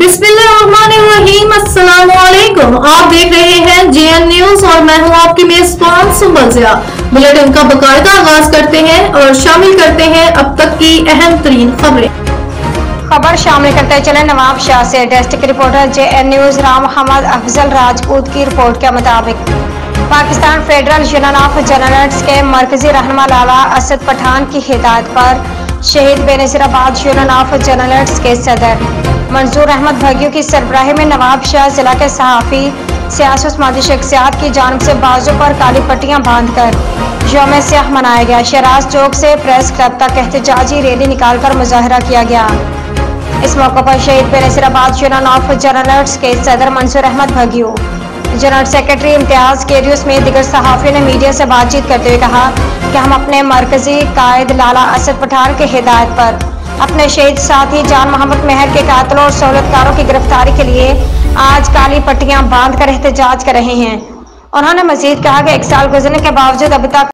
बिस्मिल्लाहिर्रहमानिर्रहीम। अस्सलामुअलैकुम। आप देख रहे हैं JN न्यूज और मैं हूं आपकी मेजबान सुंबल ज़िया। बुलेटिन का बाकायदा आगाज करते हैं और शामिल करते हैं अब तक की अहम तरीन खबर शामिल करते चले नवाब शाह से। District reporter JN news Ram Mohammad Afzal Rajput की रिपोर्ट के मुताबिक Pakistan federal union of journalists के मरकजी रहनुमा लाला असद पठान की हिदायत पर शहीद बेनज़ीराबाद यूनियन ऑफ जर्नलिस्ट्स के सदर मंजूर अहमद भगियों की सरबराही में नवाब शाह जिला के सहाफ़ी सियासी समाजी शख्सियात की जानिब से बाजू पर काली पट्टियां बांधकर यौम स्याह मनाया गया। शहराज चौक से प्रेस क्लब तक एहतजाजी रैली निकालकर मुजाहरा किया गया। इस मौके पर शहीद बेनज़ीराबाद यूनियन ऑफ जर्नलिस्ट्स के सदर मंजूर अहमद भगियों, जनरल सेक्रेटरी इम्तियाज केरियो में दिगर सहाफ़ियों ने मीडिया से बातचीत करते हुए कहा कि हम अपने मरकजी कायद लाला असद पठान के हिदायत पर अपने शहीद साथी जान मोहम्मद मेहर के कातिलों और सहूलतकारों की गिरफ्तारी के लिए आज काली पट्टियां बांधकर एहतजाज कर रहे हैं। उन्होंने मजीद कहा कि 1 साल गुजरने के बावजूद अभी तक